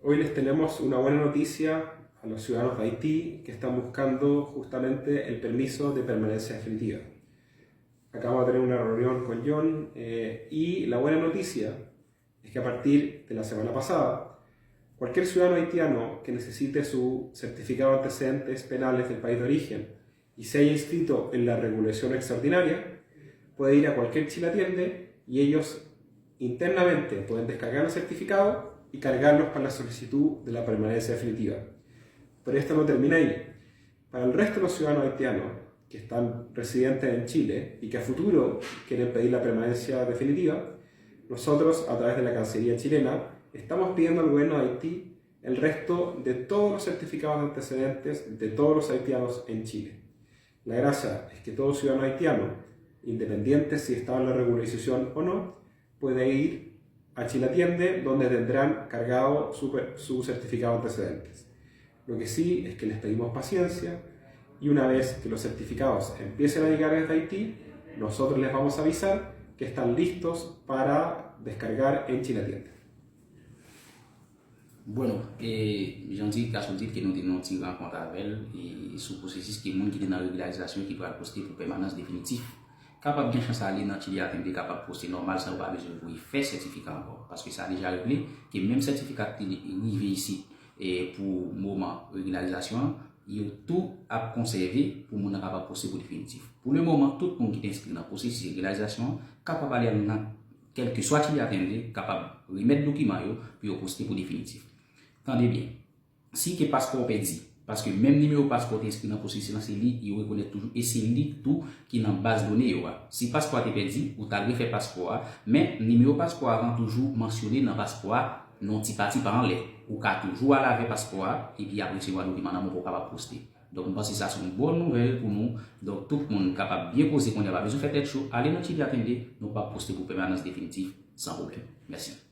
Hoy les tenemos una buena noticia a los ciudadanos de Haití que están buscando justamente el permiso de permanencia definitiva. Acabamos de tener una reunión con John y la buena noticia es que a partir de la semana pasada, cualquier ciudadano haitiano que necesite su certificado de antecedentes penales del país de origen y se haya inscrito en la regulación extraordinaria, puede ir a cualquier chilatiende y ellos internamente pueden descargar el certificado y cargarlos para la solicitud de la permanencia definitiva. Pero esto no termina ahí. Para el resto de los ciudadanos haitianos que están residentes en Chile y que a futuro quieren pedir la permanencia definitiva, nosotros, a través de la Cancillería chilena, estamos pidiendo al gobierno de Haití el resto de todos los certificados de antecedentes de todos los haitianos en Chile. La gracia es que todo ciudadano haitiano, independiente si está en la regularización o no, puede ir a Chilatiende, donde tendrán cargado su certificado de antecedentes. Lo que sí es que les pedimos paciencia y una vez que los certificados empiecen a llegar desde Haití, nosotros les vamos a avisar que están listos para descargar en Chilatiende. Bueno, j'en dis qu'à son titre que nous tenons une rencontre avec elle et sous processus qui est monde qui est dans la régularisation qui doit poster pour permanence définitive. Capable de chance aller dans Chili atteindre capable poster normal sans pas besoin pour y faire certificat encore parce que ça a déjà réglé que même certificat qui arrivé ici et pour moment régularisation il y a tout à conserver pour mon capable poster pour définitif. Pour le moment tout le monde qui est inscrit dans le processus de régularisation capable aller dans quel que soit Chili atteindre capable remettre document puis poster pour définitif. Attendez bien, si que passeport perdu, parce que même numéro passeport inscrit dans le processus, c'est lui, il reconnaît toujours, et c'est lui tout qui est dans la base de données. Si passeport est perdu, ou t'as refait passeport, mais numéro passeport avant toujours mentionné dans le passeport, non petit parti par en l'air, ou qu'à toujours à laver passeport, et puis après recevoir le document dans mon capable poster. Donc, je pense que ça c'est une bonne nouvelle pour nous. Donc, tout le monde est capable de bien poser qu'on n'a pas besoin de faire tête chaud, aller dans le Chili attendre, nous pas poster pour permanence définitive sans problème. Merci.